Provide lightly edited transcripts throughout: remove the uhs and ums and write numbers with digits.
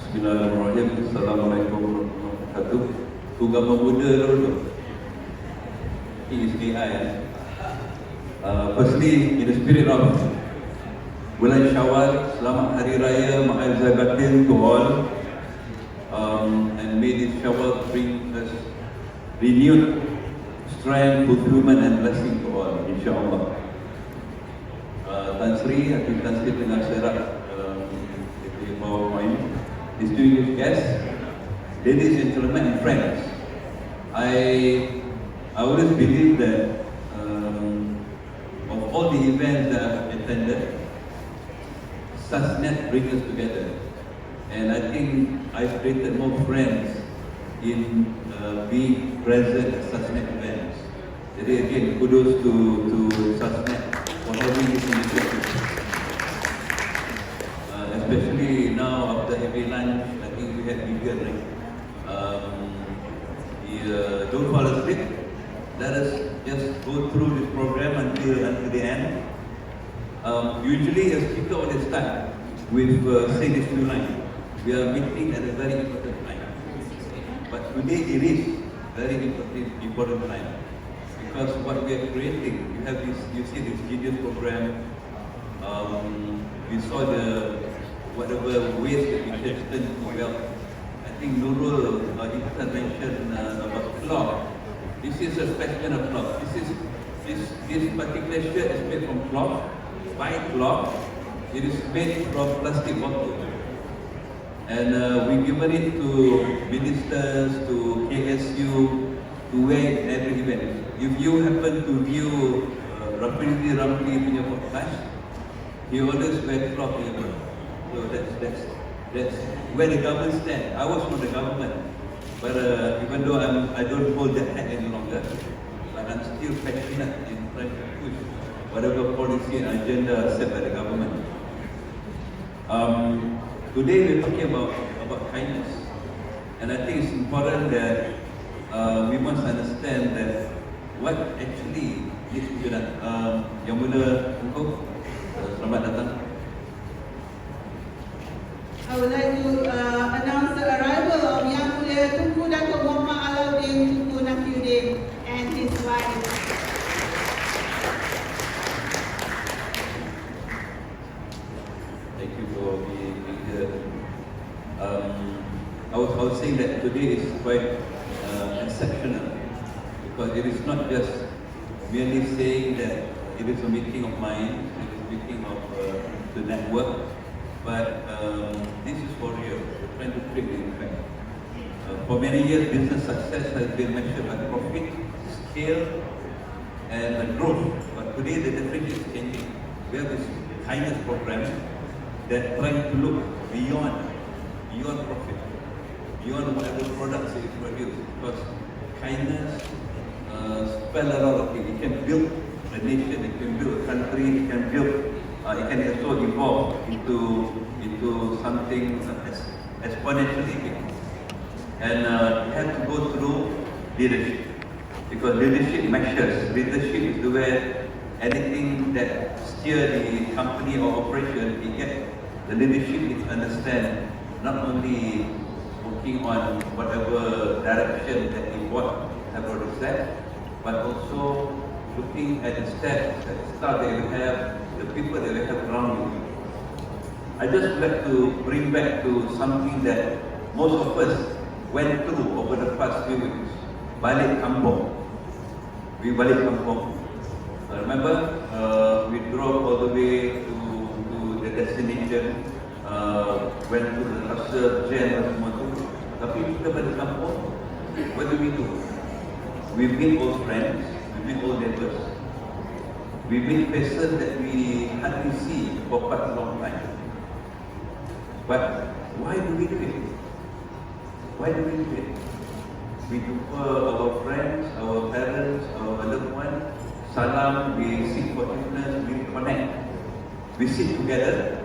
Bismillahirrahmanirrahim. Assalamualaikum warahmatullahi wabarakatuh. Agama Buddha dulu. Ini is AI. Firstly, in the spirit of bulan Syawal, selamat Hari Raya Ma'azah Batin to all. And may this Syawal bring us renewed strength, fulfillment and blessing to all, insyaAllah. Tan Sri, Hakim Tan Sri Tengah Serak, PowerPoint. Distinguished guests, ladies and gentlemen and friends, I always believe that of all the events that I've attended, SASNET brings us together. And I think I've created more friends in being present at SASNET events. Jadi again, kudos to SASNET for having this initiative. Especially now after heavy lunch, I think we had bigger, right? Don't fall asleep. Let us just go through this program until the end. Usually a speaker always start with say this few lines. We are meeting at a very important time. But today it is very important time. Because what we are creating, you see this genius program, we saw whatever ways that we can turn to wealth. I think Nurul mentioned about cloth. This is a specimen of cloth. This particular shirt is made from cloth, white cloth. It is made from plastic bottle. And we given it to ministers, to KSU, to wear it in every event. If you happen to view Raffi Ramli punya podcast, he always wear cloth in the So that's where the government stands. I was from the government, but even though I don't hold that hat any longer, but I'm still passionate in trying to push whatever policy and agenda set by the government. Today we're talking about kindness, and I think it's important that we must understand that what actually needs to be done. Yang Mulia Tengku, selamat datang. I would like to announce the arrival of Yang Mulia Tunku Datuk Muhammad Alauddin Tunku Nakiuddin and his wife. Thank you for being here. I was saying that today is quite exceptional because it is not just merely saying that it is a meeting of minds, it is a meeting of the network. But this is for real. We're trying to create the impact. For many years, business success has been measured by profit, scale, and growth. But today, the definition is changing. We have this kindness program that trying to look beyond profit, beyond whatever products it produces. Because kindness spells a lot of things. It can build a nation, it can build a country, it can also evolve into something exponentially big. And it has to go through leadership, because leadership measures. Leadership is where anything that steer the company or operation, the leadership needs to understand not only working on whatever direction that the board have already set, but also looking at the steps, the staff that we have, the people that we have around you. I just like to bring back to something that most of us went through over the past few weeks. Balik kampung. We balik kampung. Remember, we drove all the way to the destination, went to the Rasa, Jen, semua tu. Tapi kita balik kampung, what do? We meet old friends, we meet old neighbors. We meet faces that we hardly see for quite a long time. But why do we do it? Why do we do it? We do for our friends, our parents, our loved ones. Salam, we seek forgiveness, we connect. We sit together.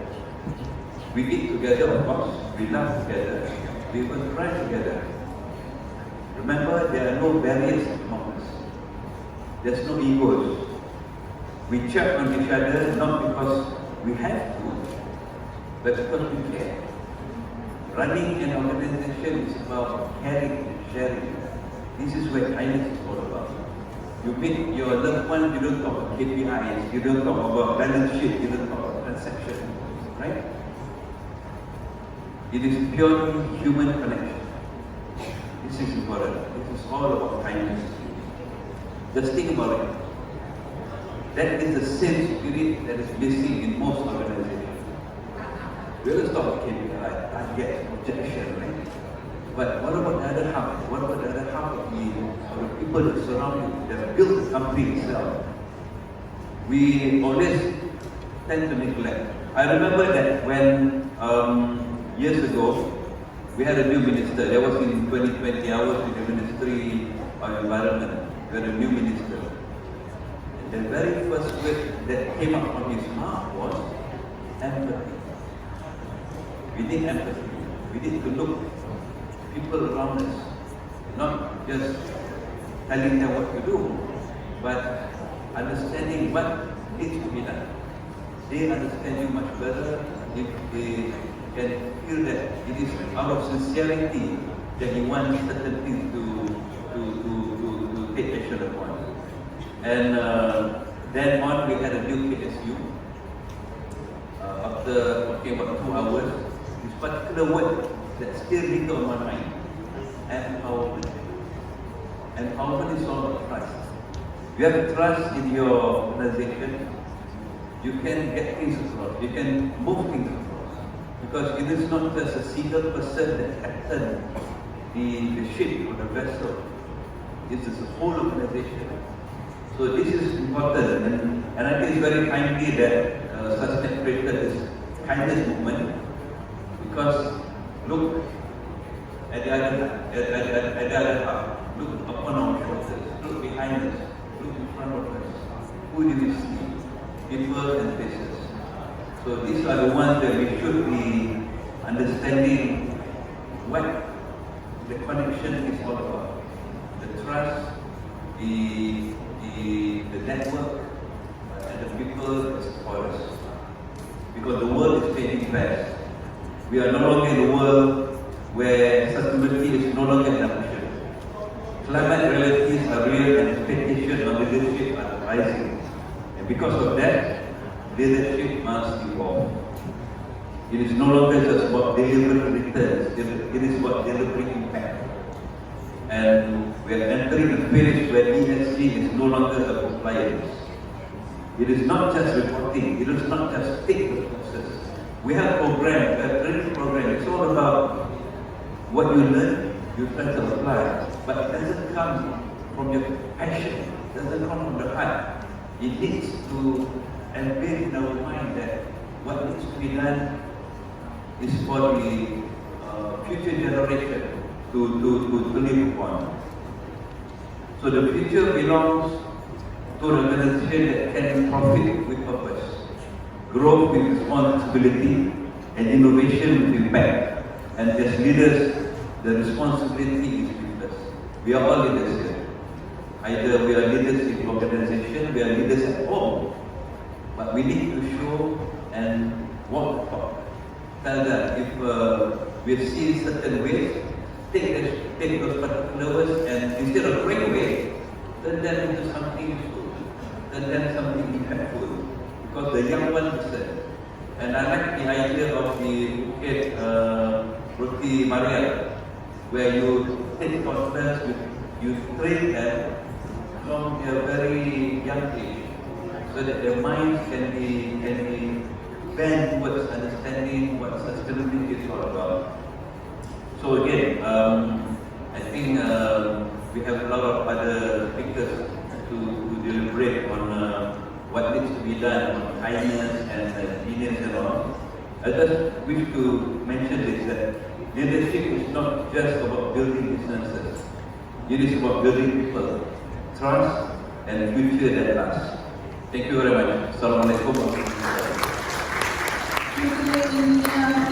We eat together, of course. We laugh together. We even cry together. Remember, there are no barriers among us. There's no egos. We check on each other not because we have to, but because we care. running an organization is about caring and sharing. This is where kindness is all about. You meet your loved one, you don't talk about KPIs, you don't talk about balance sheet, you don't talk about transactions, right? It is purely human connection. This is important. This is all about kindness. Just think about it. That is the same spirit that is missing in most organizations. We always talk about KPI, target, objection, right? But what about the other half? What about the other half of the people that surround you, that build the company itself? We always tend to neglect. I remember that when years ago, we had a new minister. That was in 2020. I was in the Ministry of Environment. We had a new minister. And the very first word that came up from his mouth was empathy. We need empathy. We need to look people around us, not just telling them what to do, but understanding what needs to be done. They understand you much better if they can feel that it is out of sincerity that you want certain things to take action upon. And then on we had a new KSU. After talking about 2 hours, this particular word that still linger on my mind, empowerment. Empowerment is all about trust. You have trust in your organization, you can get things across, you can move things across. Because it is not just a single person that captains the ship or the vessel. It is a whole organization. So this is important, and I think it's very timely that Sustainable created this kindness movement, because look at the other half, look upon our shoulders, look behind us, look in front of us. Who do we see? People and places. So these are the ones that we should be understanding what the connection is all about. The trust, the network, and the people that support us. Because the world is changing fast. We are no longer in a world where sustainability is no longer an option. Climate realities are real and expectations of leadership are rising. And because of that, leadership must evolve. It is no longer just about delivering returns, it is about delivering impact. And we are entering a phase where ESG is no longer a compliance. It is not just reporting, it is not just tick the boxes. We have programs, we have training programs. It's all about what you learn, you try to apply. But it doesn't come from your passion, it doesn't come from the heart. It needs to embed in our mind that what needs to be done is for the future generation to live upon. So the future belongs to an organization that can profit with purpose, grow with responsibility, and innovation with impact. And as leaders, the responsibility is with us. We are all leaders here. Either we are leaders in organization, we are leaders at home. But we need to show and walk the talk. Tell that if we've seen certain ways, take those particular words and instead of throwing away, turn them into something useful, turn them something impactful. Because the young one listen. And I like the idea of the Phuket Roti Maria, where you take toddlers, you train them from their very young age, so that their minds can be bent towards understanding what sustainability is all about. So again, I think we have a lot of other speakers to deliberate on what needs to be done on kindness and genius and all. I just wish to mention this, that leadership is not just about building businesses. It is about building people, trust, and a future that lasts. Thank you very much. Assalamualaikum warahmatullahi wabarakatuh.